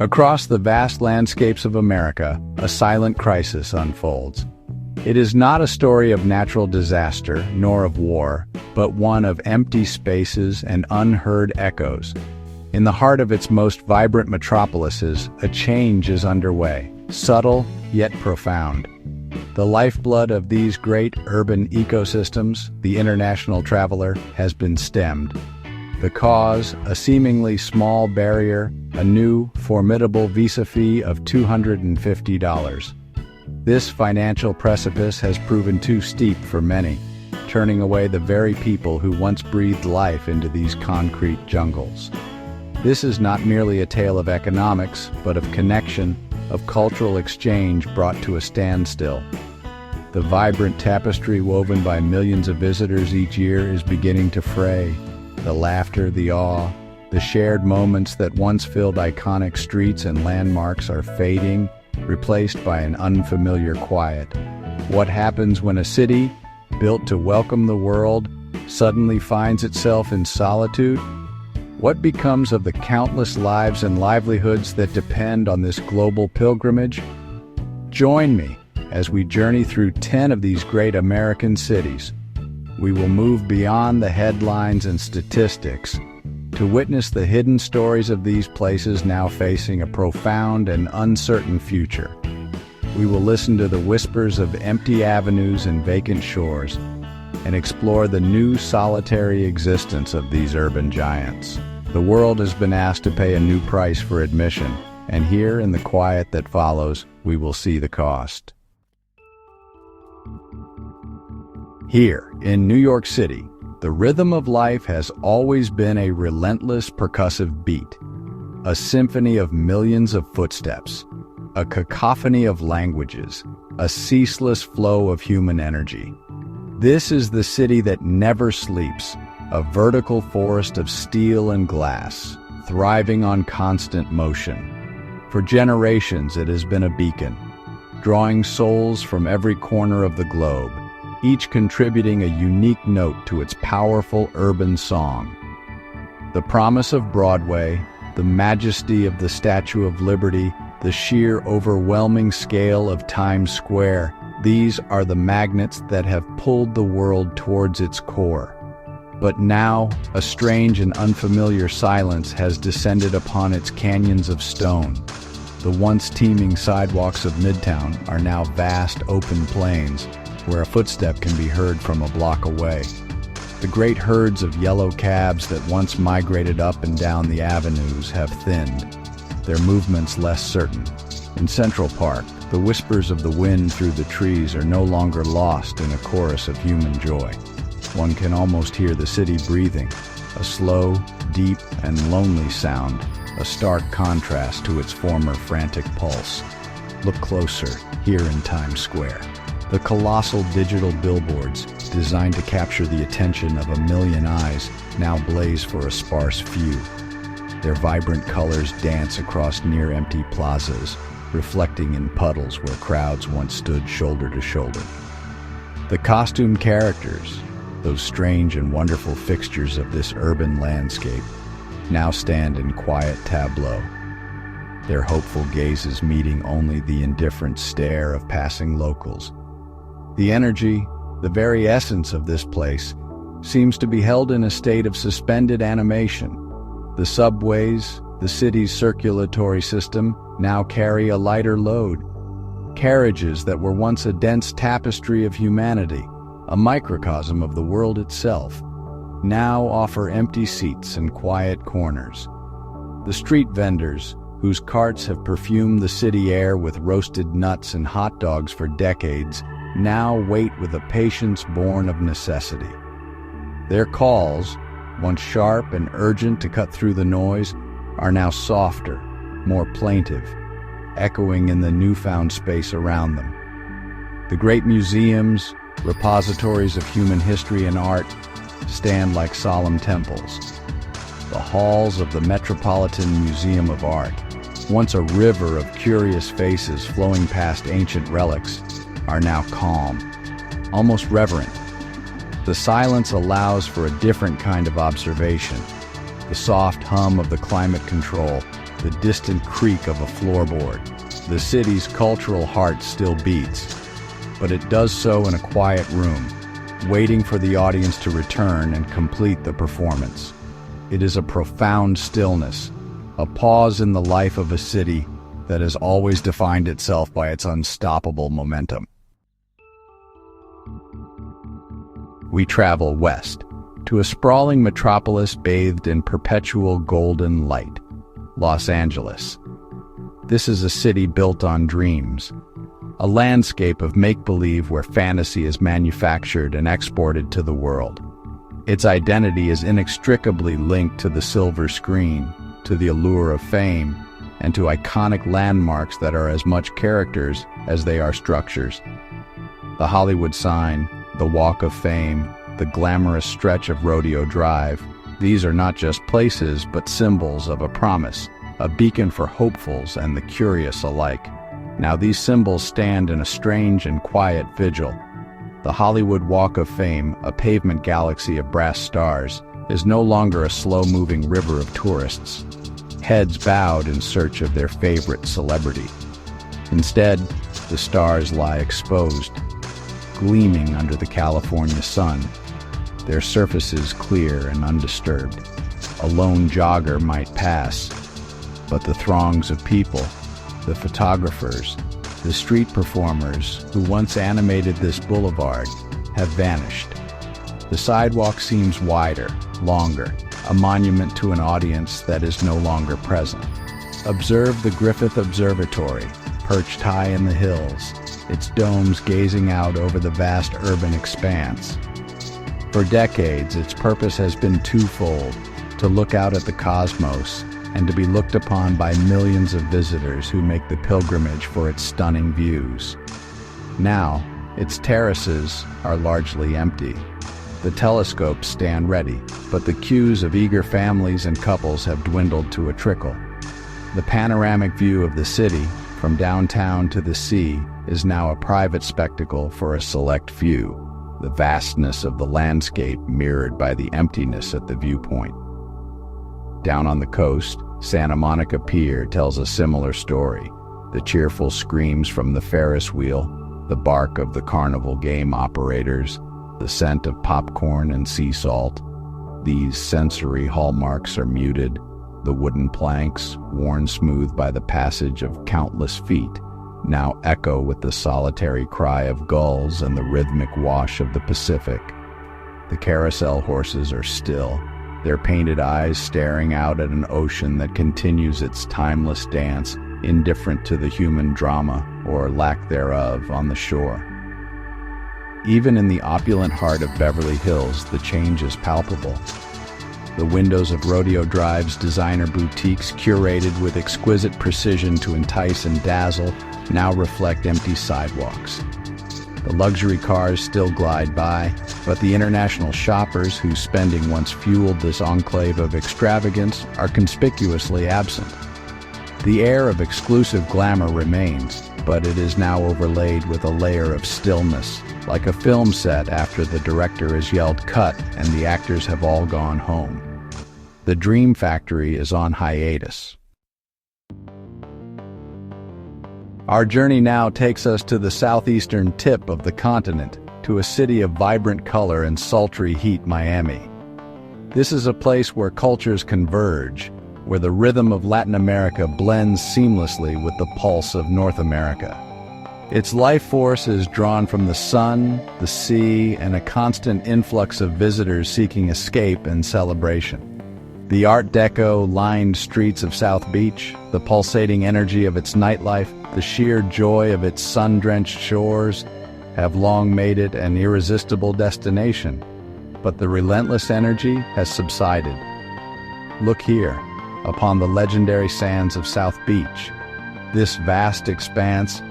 Across the vast landscapes of America, a silent crisis unfolds. It is not a story of natural disaster, nor of war, but one of empty spaces and unheard echoes. In the heart of its most vibrant metropolises, a change is underway, subtle yet profound. The lifeblood of these great urban ecosystems, the international traveler, has been stemmed. The cause, a seemingly small barrier, a new, formidable visa fee of $250. This financial precipice has proven too steep for many, turning away the very people who once breathed life into these concrete jungles. This is not merely a tale of economics, but of connection, of cultural exchange brought to a standstill. The vibrant tapestry woven by millions of visitors each year is beginning to fray. The laughter, the awe, the shared moments that once filled iconic streets and landmarks are fading, replaced by an unfamiliar quiet. What happens when a city, built to welcome the world, suddenly finds itself in solitude? What becomes of the countless lives and livelihoods that depend on this global pilgrimage? Join me as we journey through 10 of these great American cities. We will move beyond the headlines and statistics to witness the hidden stories of these places now facing a profound and uncertain future. We will listen to the whispers of empty avenues and vacant shores and explore the new solitary existence of these urban giants. The world has been asked to pay a new price for admission, and here in the quiet that follows, we will see the cost. Here, in New York City, the rhythm of life has always been a relentless percussive beat, a symphony of millions of footsteps, a cacophony of languages, a ceaseless flow of human energy. This is the city that never sleeps, a vertical forest of steel and glass, thriving on constant motion. For generations, it has been a beacon, drawing souls from every corner of the globe, each contributing a unique note to its powerful urban song. The promise of Broadway, the majesty of the Statue of Liberty, the sheer overwhelming scale of Times Square, these are the magnets that have pulled the world towards its core. But now, a strange and unfamiliar silence has descended upon its canyons of stone. The once teeming sidewalks of Midtown are now vast open plains, where a footstep can be heard from a block away. The great herds of yellow cabs that once migrated up and down the avenues have thinned, their movements less certain. In Central Park, the whispers of the wind through the trees are no longer lost in a chorus of human joy. One can almost hear the city breathing, a slow, deep, and lonely sound, a stark contrast to its former frantic pulse. Look closer, here in Times Square. The colossal digital billboards, designed to capture the attention of a million eyes, now blaze for a sparse few. Their vibrant colors dance across near-empty plazas, reflecting in puddles where crowds once stood shoulder to shoulder. The costumed characters, those strange and wonderful fixtures of this urban landscape, now stand in quiet tableau, their hopeful gazes meeting only the indifferent stare of passing locals. The energy, the very essence of this place, seems to be held in a state of suspended animation. The subways, the city's circulatory system, now carry a lighter load. Carriages that were once a dense tapestry of humanity, a microcosm of the world itself, now offer empty seats and quiet corners. The street vendors, whose carts have perfumed the city air with roasted nuts and hot dogs for decades, now wait with a patience born of necessity. Their calls, once sharp and urgent to cut through the noise, are now softer, more plaintive, echoing in the newfound space around them. The great museums, repositories of human history and art, stand like solemn temples. The halls of the Metropolitan Museum of Art, once a river of curious faces flowing past ancient relics, are now calm, almost reverent. The silence allows for a different kind of observation, the soft hum of the climate control, the distant creak of a floorboard. The city's cultural heart still beats, but it does so in a quiet room, waiting for the audience to return and complete the performance. It is a profound stillness, a pause in the life of a city that has always defined itself by its unstoppable momentum. We travel west, to a sprawling metropolis bathed in perpetual golden light, Los Angeles. This is a city built on dreams, a landscape of make-believe where fantasy is manufactured and exported to the world. Its identity is inextricably linked to the silver screen, to the allure of fame, and to iconic landmarks that are as much characters as they are structures. The Hollywood sign, the Walk of Fame, the glamorous stretch of Rodeo Drive, these are not just places but symbols of a promise, a beacon for hopefuls and the curious alike. Now these symbols stand in a strange and quiet vigil. The Hollywood Walk of Fame, a pavement galaxy of brass stars, is no longer a slow-moving river of tourists, heads bowed in search of their favorite celebrity. Instead, the stars lie exposed, gleaming under the California sun, their surfaces clear and undisturbed. A lone jogger might pass, but the throngs of people, the photographers, the street performers who once animated this boulevard have vanished. The sidewalk seems wider, longer, a monument to an audience that is no longer present. Observe the Griffith Observatory, perched high in the hills, its domes gazing out over the vast urban expanse. For decades, its purpose has been twofold: to look out at the cosmos and to be looked upon by millions of visitors who make the pilgrimage for its stunning views. Now, its terraces are largely empty. The telescopes stand ready, but the queues of eager families and couples have dwindled to a trickle. The panoramic view of the city, from downtown to the sea, is now a private spectacle for a select few, the vastness of the landscape mirrored by the emptiness at the viewpoint. Down on the coast, Santa Monica Pier tells a similar story. The cheerful screams from the Ferris wheel, the bark of the carnival game operators, the scent of popcorn and sea salt. These sensory hallmarks are muted. The wooden planks, worn smooth by the passage of countless feet, now echo with the solitary cry of gulls and the rhythmic wash of the Pacific. The carousel horses are still, their painted eyes staring out at an ocean that continues its timeless dance, indifferent to the human drama, or lack thereof, on the shore. Even in the opulent heart of Beverly Hills, the change is palpable. The windows of Rodeo Drive's designer boutiques, curated with exquisite precision to entice and dazzle, now reflect empty sidewalks. The luxury cars still glide by, but the international shoppers whose spending once fueled this enclave of extravagance are conspicuously absent. The air of exclusive glamour remains, but it is now overlaid with a layer of stillness, like a film set after the director has yelled cut and the actors have all gone home. The Dream Factory is on hiatus. Our journey now takes us to the southeastern tip of the continent, to a city of vibrant color and sultry heat, Miami. This is a place where cultures converge, where the rhythm of Latin America blends seamlessly with the pulse of North America. Its life force is drawn from the sun, the sea, and a constant influx of visitors seeking escape and celebration. The Art Deco-lined streets of South Beach, the pulsating energy of its nightlife, the sheer joy of its sun-drenched shores have long made it an irresistible destination. But the relentless energy has subsided. Look here, upon the legendary sands of South Beach. This vast expanse,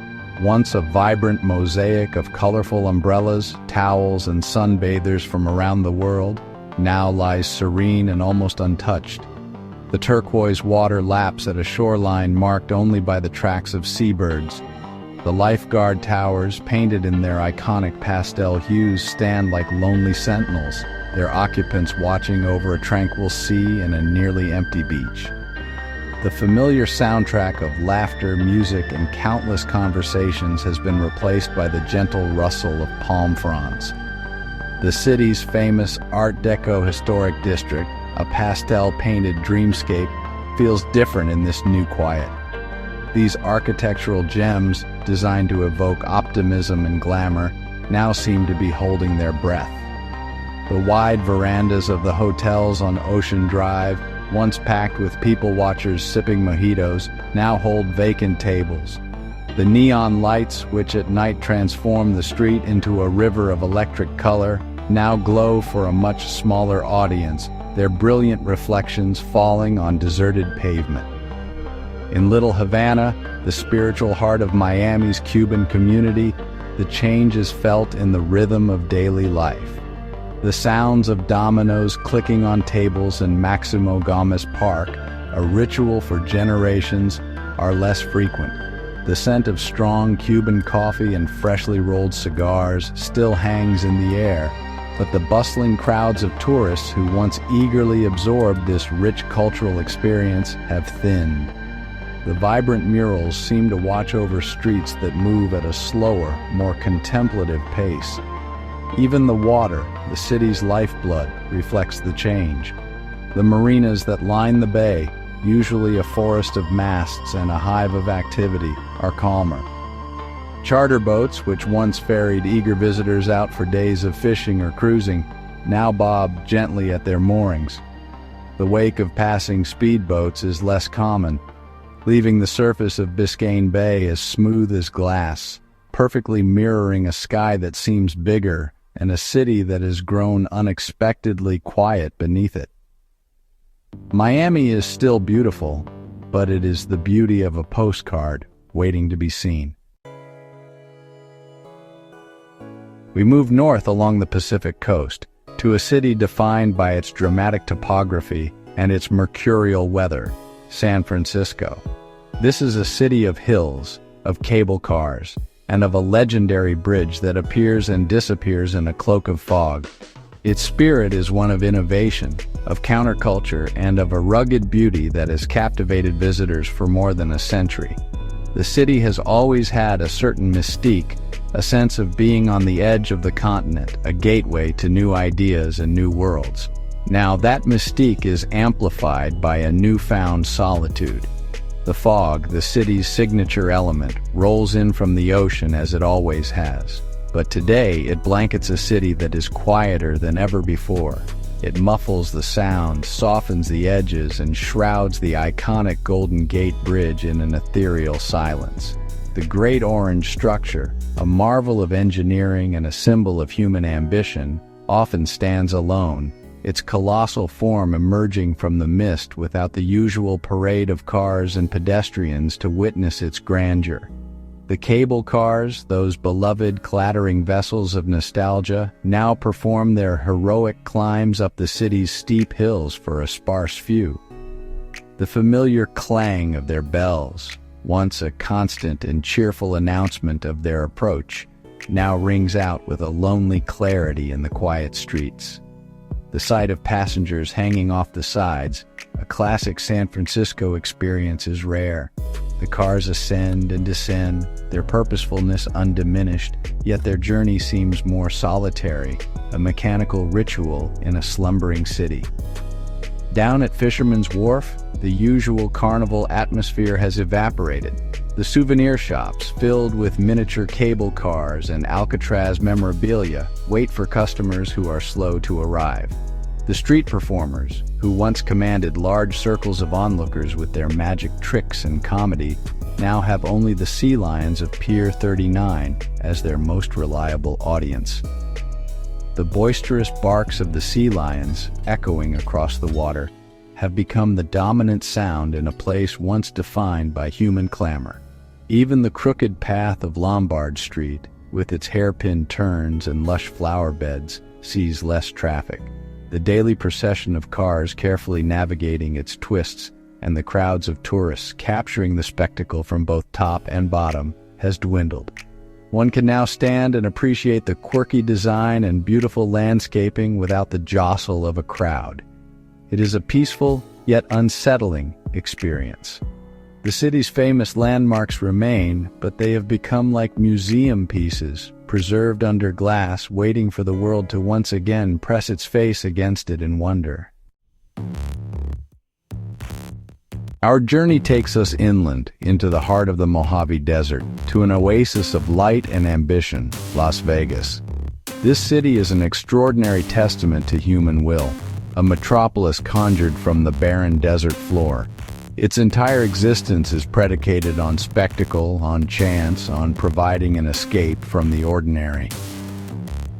once a vibrant mosaic of colorful umbrellas, towels, and sunbathers from around the world, now lies serene and almost untouched. The turquoise water laps at a shoreline marked only by the tracks of seabirds. The lifeguard towers, painted in their iconic pastel hues, stand like lonely sentinels, their occupants watching over a tranquil sea and a nearly empty beach. The familiar soundtrack of laughter, music, and countless conversations has been replaced by the gentle rustle of palm fronds. The city's famous Art Deco historic district, a pastel-painted dreamscape, feels different in this new quiet. These architectural gems, designed to evoke optimism and glamour, now seem to be holding their breath. The wide verandas of the hotels on Ocean Drive, once packed with people watchers sipping mojitos, now hold vacant tables. The neon lights, which at night transform the street into a river of electric color, now glow for a much smaller audience, their brilliant reflections falling on deserted pavement. In Little Havana, the spiritual heart of Miami's Cuban community, the change is felt in the rhythm of daily life. The sounds of dominoes clicking on tables in Maximo Gomez Park, a ritual for generations, are less frequent. The scent of strong Cuban coffee and freshly rolled cigars still hangs in the air, but the bustling crowds of tourists who once eagerly absorbed this rich cultural experience have thinned. The vibrant murals seem to watch over streets that move at a slower, more contemplative pace. Even the water, the city's lifeblood, reflects the change. The marinas that line the bay, usually a forest of masts and a hive of activity, are calmer. Charter boats, which once ferried eager visitors out for days of fishing or cruising, now bob gently at their moorings. The wake of passing speedboats is less common, leaving the surface of Biscayne Bay as smooth as glass, perfectly mirroring a sky that seems bigger and a city that has grown unexpectedly quiet beneath it. Miami is still beautiful, but it is the beauty of a postcard waiting to be seen. We move north along the Pacific coast to a city defined by its dramatic topography and its mercurial weather, San Francisco. This is a city of hills, of cable cars, and of a legendary bridge that appears and disappears in a cloak of fog. Its spirit is one of innovation, of counterculture, and of a rugged beauty that has captivated visitors for more than a century. The city has always had a certain mystique, a sense of being on the edge of the continent, a gateway to new ideas and new worlds. Now that mystique is amplified by a newfound solitude. The fog, the city's signature element, rolls in from the ocean as it always has. But today it blankets a city that is quieter than ever before. It muffles the sound, softens the edges, and shrouds the iconic Golden Gate Bridge in an ethereal silence. The great orange structure, a marvel of engineering and a symbol of human ambition, often stands alone, its colossal form emerging from the mist without the usual parade of cars and pedestrians to witness its grandeur. The cable cars, those beloved clattering vessels of nostalgia, now perform their heroic climbs up the city's steep hills for a sparse few. The familiar clang of their bells, once a constant and cheerful announcement of their approach, now rings out with a lonely clarity in the quiet streets. The sight of passengers hanging off the sides, a classic San Francisco experience, is rare. The cars ascend and descend, their purposefulness undiminished, yet their journey seems more solitary, a mechanical ritual in a slumbering city. Down at Fisherman's Wharf, the usual carnival atmosphere has evaporated. The souvenir shops, filled with miniature cable cars and Alcatraz memorabilia, wait for customers who are slow to arrive. The street performers, who once commanded large circles of onlookers with their magic tricks and comedy, now have only the sea lions of Pier 39 as their most reliable audience. The boisterous barks of the sea lions, echoing across the water, have become the dominant sound in a place once defined by human clamor. Even the crooked path of Lombard Street, with its hairpin turns and lush flower beds, sees less traffic. The daily procession of cars carefully navigating its twists and the crowds of tourists capturing the spectacle from both top and bottom has dwindled. One can now stand and appreciate the quirky design and beautiful landscaping without the jostle of a crowd. It is a peaceful, yet unsettling, experience. The city's famous landmarks remain, but they have become like museum pieces, preserved under glass, waiting for the world to once again press its face against it in wonder. Our journey takes us inland, into the heart of the Mojave Desert, to an oasis of light and ambition, Las Vegas. This city is an extraordinary testament to human will, a metropolis conjured from the barren desert floor. Its entire existence is predicated on spectacle, on chance, on providing an escape from the ordinary.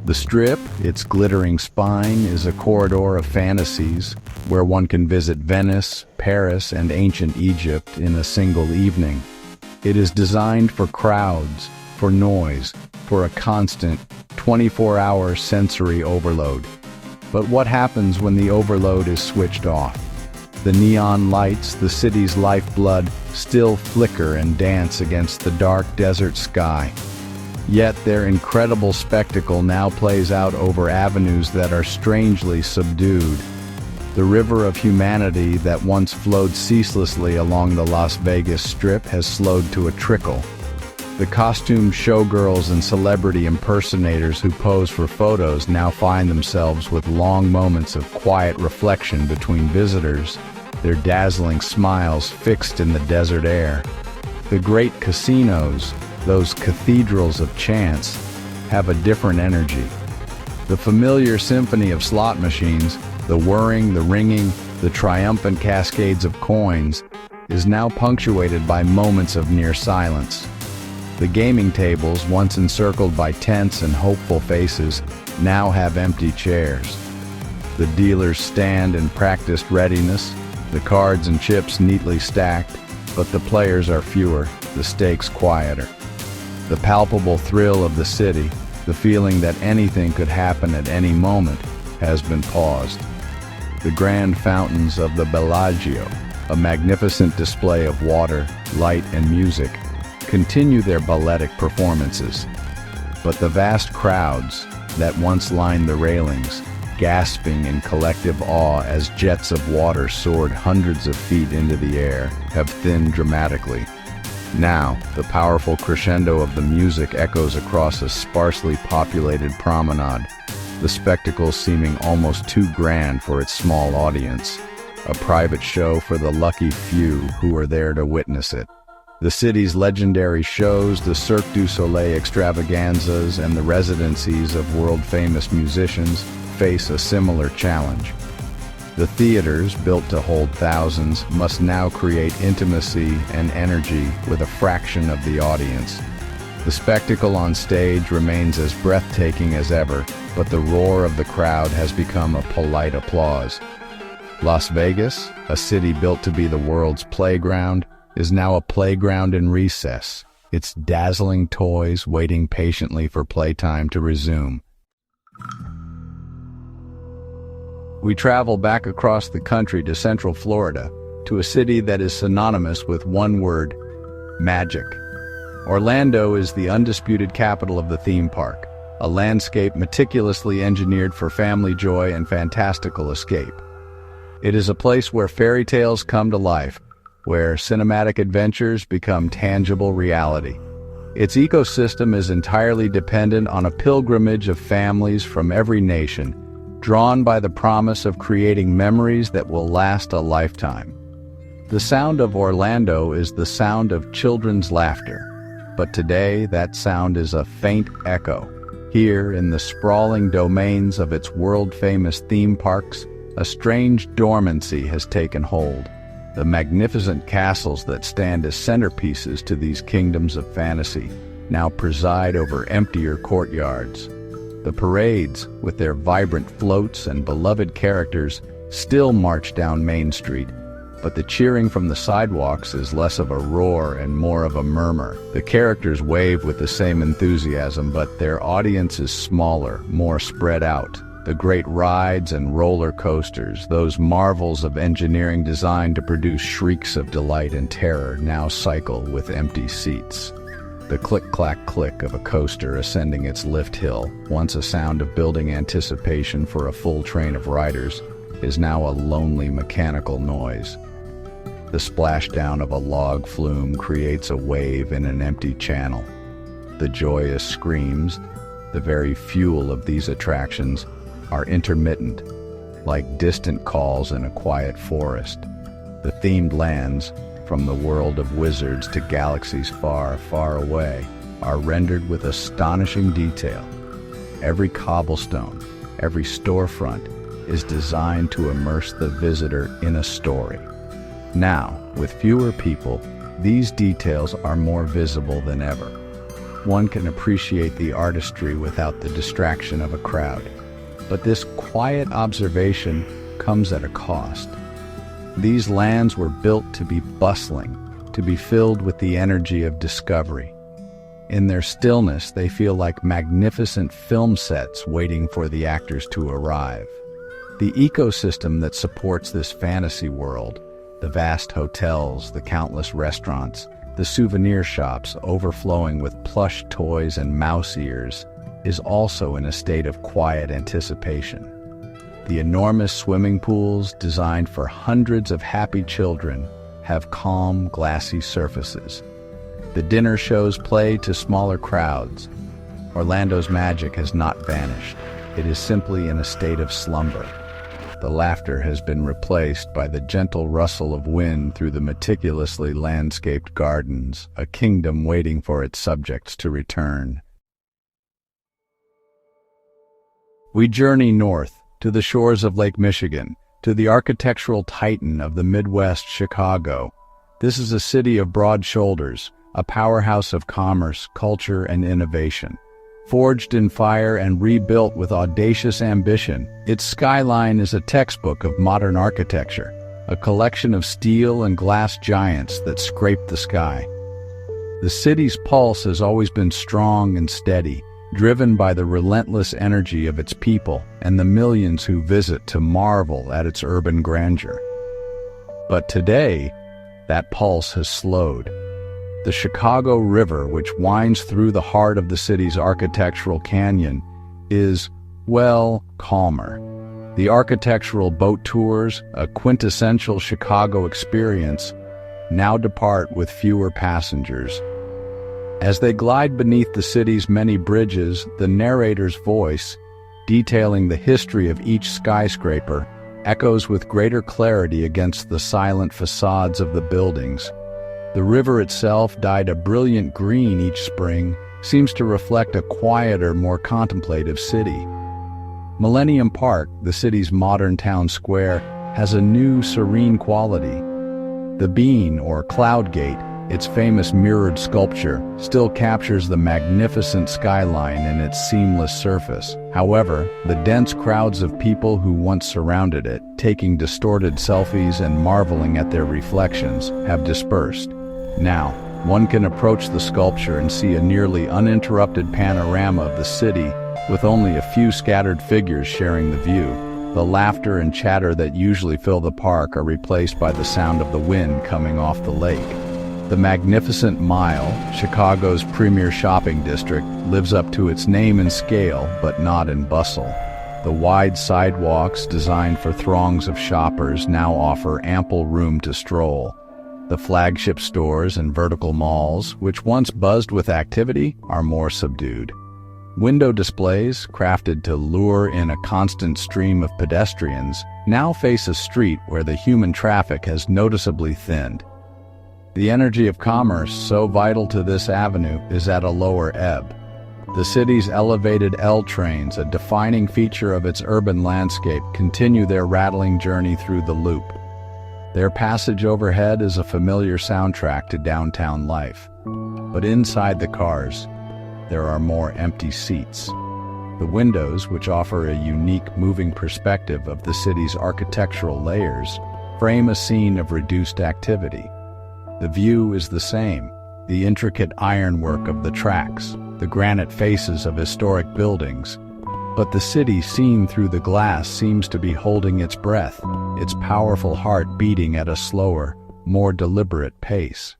The Strip, its glittering spine, is a corridor of fantasies where one can visit Venice, Paris, and ancient Egypt in a single evening. It is designed for crowds, for noise, for a constant, 24-hour sensory overload. But what happens when the overload is switched off? The neon lights, the city's lifeblood, still flicker and dance against the dark desert sky. Yet their incredible spectacle now plays out over avenues that are strangely subdued. The river of humanity that once flowed ceaselessly along the Las Vegas Strip has slowed to a trickle. The costumed showgirls and celebrity impersonators who pose for photos now find themselves with long moments of quiet reflection between visitors, their dazzling smiles fixed in the desert air. The great casinos, those cathedrals of chance, have a different energy. The familiar symphony of slot machines, the whirring, the ringing, the triumphant cascades of coins, is now punctuated by moments of near silence. The gaming tables, once encircled by tense and hopeful faces, now have empty chairs. The dealers stand in practiced readiness, the cards and chips neatly stacked, but the players are fewer, the stakes quieter. The palpable thrill of the city, the feeling that anything could happen at any moment, has been paused. The grand fountains of the Bellagio, a magnificent display of water, light, and music, continue their balletic performances. But the vast crowds that once lined the railings, gasping in collective awe as jets of water soared hundreds of feet into the air, have thinned dramatically. Now, the powerful crescendo of the music echoes across a sparsely populated promenade, the spectacle seeming almost too grand for its small audience, a private show for the lucky few who are there to witness it. The city's legendary shows, the Cirque du Soleil extravaganzas, and the residencies of world-famous musicians face a similar challenge. The theaters, built to hold thousands, must now create intimacy and energy with a fraction of the audience. The spectacle on stage remains as breathtaking as ever, but the roar of the crowd has become a polite applause. Las Vegas, a city built to be the world's playground, is now a playground in recess, its dazzling toys waiting patiently for playtime to resume. We travel back across the country to Central Florida, to a city that is synonymous with one word: magic. Orlando is the undisputed capital of the theme park, a landscape meticulously engineered for family joy and fantastical escape. It is a place where fairy tales come to life, where cinematic adventures become tangible reality. Its ecosystem is entirely dependent on a pilgrimage of families from every nation, drawn by the promise of creating memories that will last a lifetime. The sound of Orlando is the sound of children's laughter, but today that sound is a faint echo. Here, in the sprawling domains of its world-famous theme parks, a strange dormancy has taken hold. The magnificent castles that stand as centerpieces to these kingdoms of fantasy now preside over emptier courtyards. The parades, with their vibrant floats and beloved characters, still march down Main Street, but the cheering from the sidewalks is less of a roar and more of a murmur. The characters wave with the same enthusiasm, but their audience is smaller, more spread out. The great rides and roller coasters, those marvels of engineering designed to produce shrieks of delight and terror, now cycle with empty seats. The click-clack-click of a coaster ascending its lift hill, once a sound of building anticipation for a full train of riders, is now a lonely mechanical noise. The splashdown of a log flume creates a wave in an empty channel. The joyous screams, the very fuel of these attractions, are intermittent, like distant calls in a quiet forest. The themed lands, from the world of wizards to galaxies far, far away, are rendered with astonishing detail. Every cobblestone, every storefront is designed to immerse the visitor in a story. Now, with fewer people, these details are more visible than ever. One can appreciate the artistry without the distraction of a crowd. But this quiet observation comes at a cost. These lands were built to be bustling, to be filled with the energy of discovery. In their stillness, they feel like magnificent film sets waiting for the actors to arrive. The ecosystem that supports this fantasy world, the vast hotels, the countless restaurants, the souvenir shops overflowing with plush toys and mouse ears, is also in a state of quiet anticipation. The enormous swimming pools, designed for hundreds of happy children, have calm, glassy surfaces. The dinner shows play to smaller crowds. Orlando's magic has not vanished. It is simply in a state of slumber. The laughter has been replaced by the gentle rustle of wind through the meticulously landscaped gardens, a kingdom waiting for its subjects to return. We journey north, to the shores of Lake Michigan, to the architectural titan of the Midwest, Chicago. This is a city of broad shoulders, a powerhouse of commerce, culture, and innovation. Forged in fire and rebuilt with audacious ambition, its skyline is a textbook of modern architecture, a collection of steel and glass giants that scrape the sky. The city's pulse has always been strong and steady, driven by the relentless energy of its people and the millions who visit to marvel at its urban grandeur. But today, that pulse has slowed. The Chicago River, which winds through the heart of the city's architectural canyon, is, well, calmer. The architectural boat tours, a quintessential Chicago experience, now depart with fewer passengers. As they glide beneath the city's many bridges, the narrator's voice, detailing the history of each skyscraper, echoes with greater clarity against the silent facades of the buildings. The river itself, dyed a brilliant green each spring, seems to reflect a quieter, more contemplative city. Millennium Park, the city's modern town square, has a new, serene quality. The Bean, or Cloud Gate, its famous mirrored sculpture, still captures the magnificent skyline in its seamless surface. However, the dense crowds of people who once surrounded it, taking distorted selfies and marveling at their reflections, have dispersed. Now, one can approach the sculpture and see a nearly uninterrupted panorama of the city, with only a few scattered figures sharing the view. The laughter and chatter that usually fill the park are replaced by the sound of the wind coming off the lake. The Magnificent Mile, Chicago's premier shopping district, lives up to its name in scale, but not in bustle. The wide sidewalks, designed for throngs of shoppers, now offer ample room to stroll. The flagship stores and vertical malls, which once buzzed with activity, are more subdued. Window displays, crafted to lure in a constant stream of pedestrians, now face a street where the human traffic has noticeably thinned. The energy of commerce, so vital to this avenue, is at a lower ebb. The city's elevated L trains, a defining feature of its urban landscape, continue their rattling journey through the loop. Their passage overhead is a familiar soundtrack to downtown life. But inside the cars, there are more empty seats. The windows, which offer a unique moving perspective of the city's architectural layers, frame a scene of reduced activity. The view is the same: the intricate ironwork of the tracks, the granite faces of historic buildings. But the city seen through the glass seems to be holding its breath, its powerful heart beating at a slower, more deliberate pace.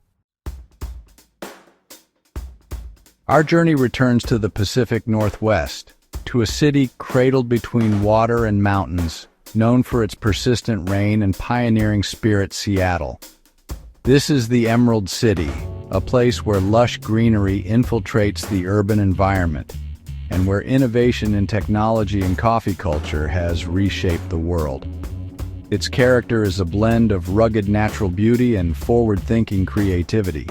Our journey returns to the Pacific Northwest, to a city cradled between water and mountains, known for its persistent rain and pioneering spirit, Seattle. This is the Emerald City, a place where lush greenery infiltrates the urban environment, and where innovation in technology and coffee culture has reshaped the world. Its character is a blend of rugged natural beauty and forward-thinking creativity.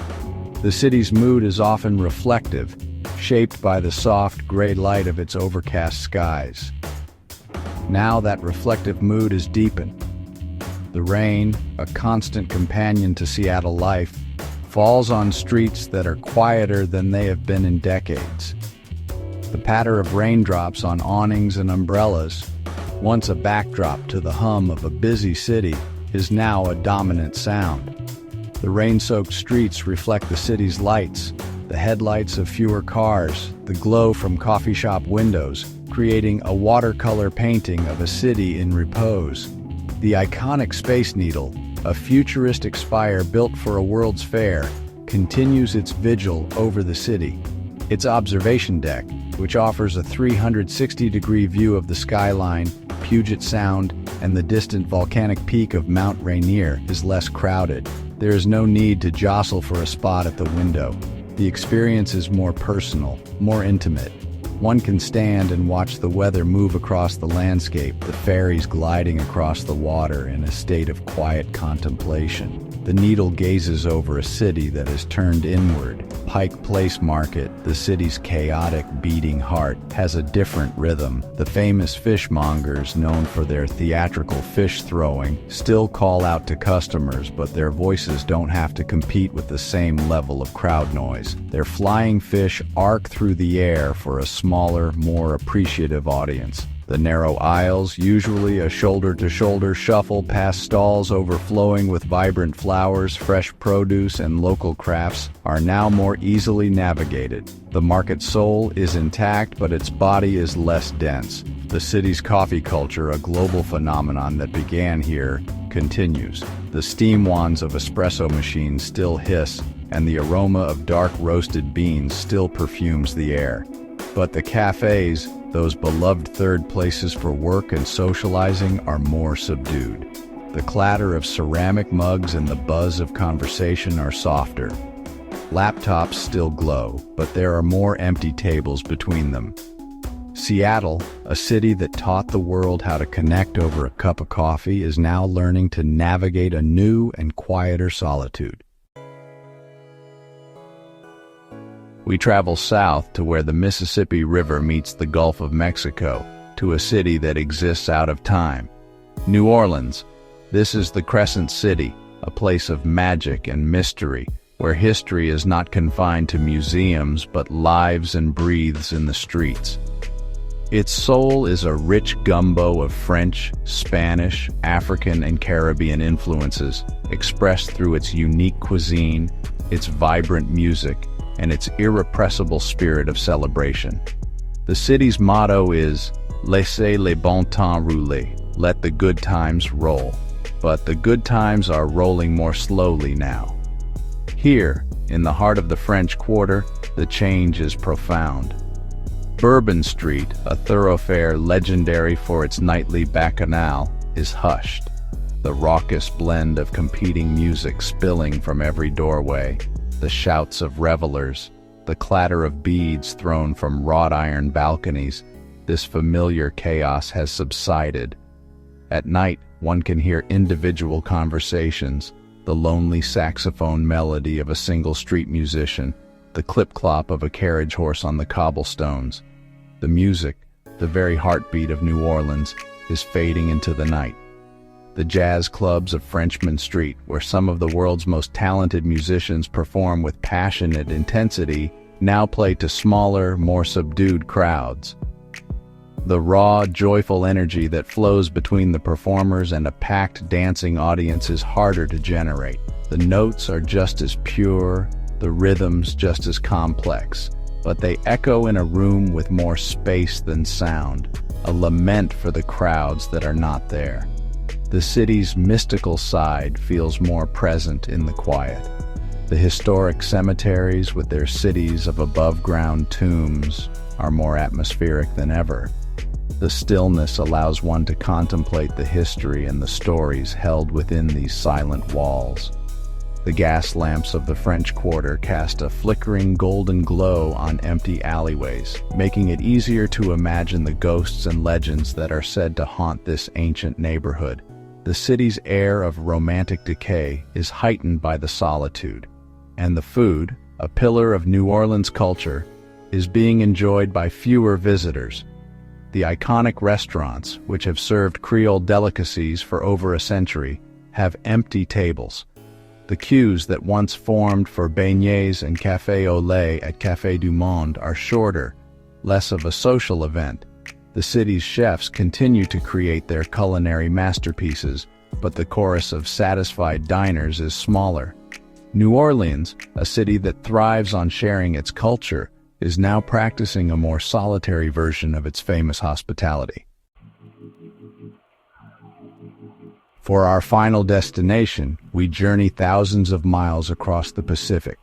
The city's mood is often reflective, shaped by the soft gray light of its overcast skies. Now that reflective mood is deepened. The rain, a constant companion to Seattle life, falls on streets that are quieter than they have been in decades. The patter of raindrops on awnings and umbrellas, once a backdrop to the hum of a busy city, is now a dominant sound. The rain-soaked streets reflect the city's lights, the headlights of fewer cars, the glow from coffee shop windows, creating a watercolor painting of a city in repose. The iconic Space Needle, a futuristic spire built for a World's Fair, continues its vigil over the city. Its observation deck, which offers a 360-degree view of the skyline, Puget Sound, and the distant volcanic peak of Mount Rainier, is less crowded. There is no need to jostle for a spot at the window. The experience is more personal, more intimate. One can stand and watch the weather move across the landscape, the ferries gliding across the water in a state of quiet contemplation. The needle gazes over a city that is turned inward. Pike Place Market, the city's chaotic, beating heart, has a different rhythm. The famous fishmongers, known for their theatrical fish throwing, still call out to customers, but their voices don't have to compete with the same level of crowd noise. Their flying fish arc through the air for a smaller, more appreciative audience. The narrow aisles, usually a shoulder-to-shoulder shuffle past stalls overflowing with vibrant flowers, fresh produce, and local crafts, are now more easily navigated. The market's soul is intact, but its body is less dense. The city's coffee culture, a global phenomenon that began here, continues. The steam wands of espresso machines still hiss, and the aroma of dark roasted beans still perfumes the air. But the cafes, those beloved third places for work and socializing, are more subdued. The clatter of ceramic mugs and the buzz of conversation are softer. Laptops still glow, but there are more empty tables between them. Seattle, a city that taught the world how to connect over a cup of coffee, is now learning to navigate a new and quieter solitude. We travel south to where the Mississippi River meets the Gulf of Mexico, to a city that exists out of time. New Orleans. This is the Crescent City, a place of magic and mystery, where history is not confined to museums but lives and breathes in the streets. Its soul is a rich gumbo of French, Spanish, African, and Caribbean influences, expressed through its unique cuisine, its vibrant music, and its irrepressible spirit of celebration. The city's motto is "Laissez le bon temps rouler," let the good times roll. But the good times are rolling more slowly now. Here, in the heart of the French Quarter, the change is profound. Bourbon Street, a thoroughfare legendary for its nightly bacchanal, is hushed. The raucous blend of competing music spilling from every doorway, the shouts of revelers, the clatter of beads thrown from wrought iron balconies, this familiar chaos has subsided. At night, one can hear individual conversations, the lonely saxophone melody of a single street musician, the clip-clop of a carriage horse on the cobblestones. The music, the very heartbeat of New Orleans, is fading into the night. The jazz clubs of Frenchmen Street, where some of the world's most talented musicians perform with passionate intensity, now play to smaller, more subdued crowds. The raw, joyful energy that flows between the performers and a packed dancing audience is harder to generate. The notes are just as pure, the rhythms just as complex, but they echo in a room with more space than sound, a lament for the crowds that are not there. The city's mystical side feels more present in the quiet. The historic cemeteries with their cities of above-ground tombs are more atmospheric than ever. The stillness allows one to contemplate the history and the stories held within these silent walls. The gas lamps of the French Quarter cast a flickering golden glow on empty alleyways, making it easier to imagine the ghosts and legends that are said to haunt this ancient neighborhood. The city's air of romantic decay is heightened by the solitude, and the food, a pillar of New Orleans culture, is being enjoyed by fewer visitors. The iconic restaurants, which have served Creole delicacies for over a century, have empty tables. The queues that once formed for beignets and café au lait at Café du Monde are shorter, less of a social event. The city's chefs continue to create their culinary masterpieces, but the chorus of satisfied diners is smaller. New Orleans, a city that thrives on sharing its culture, is now practicing a more solitary version of its famous hospitality. For our final destination, we journey thousands of miles across the Pacific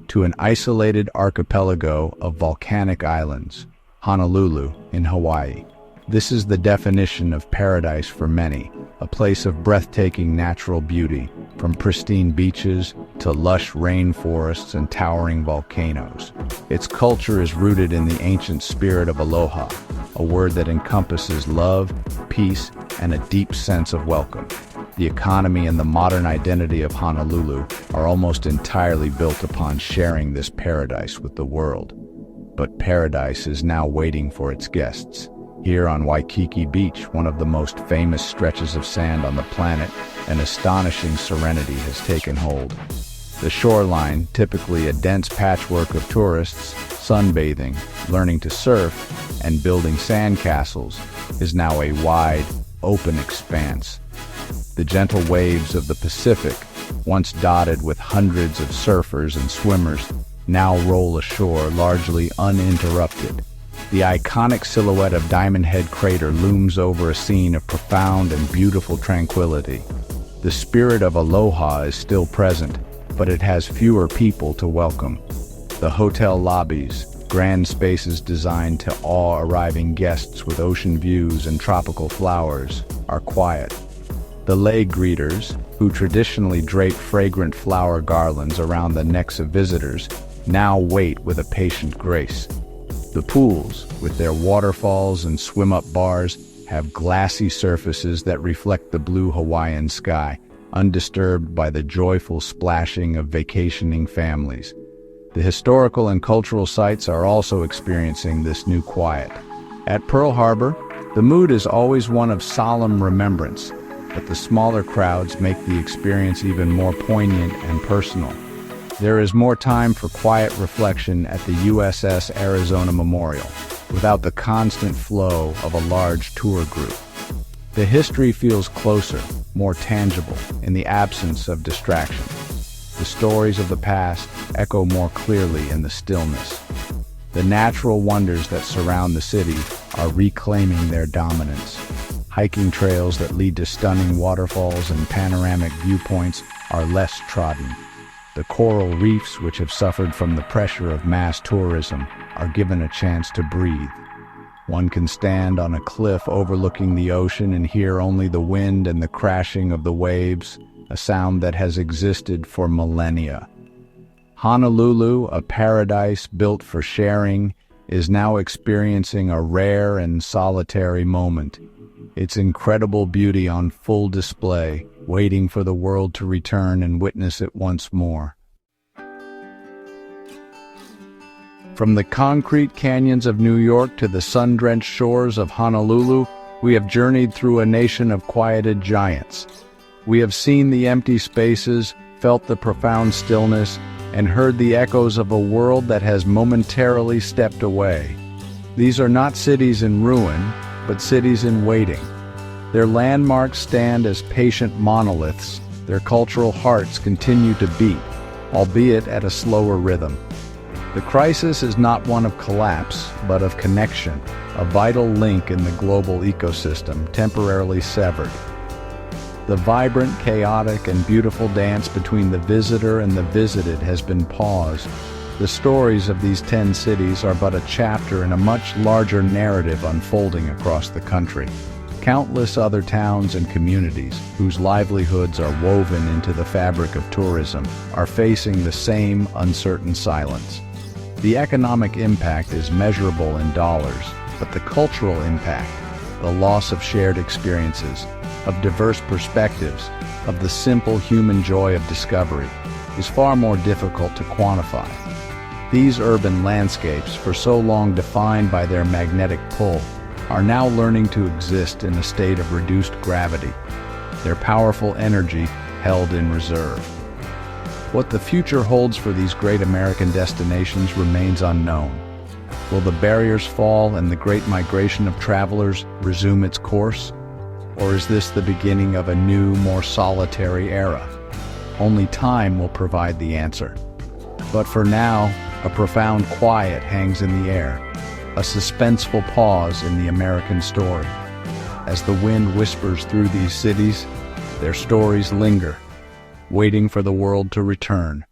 to an isolated archipelago of volcanic islands, Honolulu in Hawaii. This is the definition of paradise for many, a place of breathtaking natural beauty, from pristine beaches to lush rainforests and towering volcanoes. Its culture is rooted in the ancient spirit of aloha, a word that encompasses love, peace, and a deep sense of welcome. The economy and the modern identity of Honolulu are almost entirely built upon sharing this paradise with the world. But paradise is now waiting for its guests. Here on Waikiki Beach, one of the most famous stretches of sand on the planet, an astonishing serenity has taken hold. The shoreline, typically a dense patchwork of tourists, sunbathing, learning to surf, and building sandcastles, is now a wide, open expanse. The gentle waves of the Pacific, once dotted with hundreds of surfers and swimmers, now roll ashore largely uninterrupted. The iconic silhouette of Diamond Head Crater looms over a scene of profound and beautiful tranquility. The spirit of aloha is still present, but it has fewer people to welcome. The hotel lobbies, grand spaces designed to awe arriving guests with ocean views and tropical flowers, are quiet. The lay greeters, who traditionally drape fragrant flower garlands around the necks of visitors, now wait with a patient grace. The pools, with their waterfalls and swim-up bars, have glassy surfaces that reflect the blue Hawaiian sky, undisturbed by the joyful splashing of vacationing families. The historical and cultural sites are also experiencing this new quiet. At Pearl Harbor, the mood is always one of solemn remembrance, but the smaller crowds make the experience even more poignant and personal. There is more time for quiet reflection at the USS Arizona Memorial, without the constant flow of a large tour group. The history feels closer, more tangible, in the absence of distraction. The stories of the past echo more clearly in the stillness. The natural wonders that surround the city are reclaiming their dominance. Hiking trails that lead to stunning waterfalls and panoramic viewpoints are less trodden. The coral reefs, which have suffered from the pressure of mass tourism, are given a chance to breathe. One can stand on a cliff overlooking the ocean and hear only the wind and the crashing of the waves, a sound that has existed for millennia. Honolulu, a paradise built for sharing, is now experiencing a rare and solitary moment. Its incredible beauty on full display, waiting for the world to return and witness it once more. From the concrete canyons of New York to the sun-drenched shores of Honolulu, we have journeyed through a nation of quieted giants. We have seen the empty spaces, felt the profound stillness, and heard the echoes of a world that has momentarily stepped away. These are not cities in ruin, but cities in waiting. Their landmarks stand as patient monoliths. Their cultural hearts continue to beat, albeit at a slower rhythm. The crisis is not one of collapse, but of connection, a vital link in the global ecosystem, temporarily severed. The vibrant, chaotic, and beautiful dance between the visitor and the visited has been paused. The stories of these 10 cities are but a chapter in a much larger narrative unfolding across the country. Countless other towns and communities, whose livelihoods are woven into the fabric of tourism, are facing the same uncertain silence. The economic impact is measurable in dollars, but the cultural impact, the loss of shared experiences, of diverse perspectives, of the simple human joy of discovery, is far more difficult to quantify. These urban landscapes, for so long defined by their magnetic pull, are now learning to exist in a state of reduced gravity, their powerful energy held in reserve. What the future holds for these great American destinations remains unknown. Will the barriers fall and the great migration of travelers resume its course? Or is this the beginning of a new, more solitary era? Only time will provide the answer. But for now, a profound quiet hangs in the air, a suspenseful pause in the American story. As the wind whispers through these cities, their stories linger, waiting for the world to return.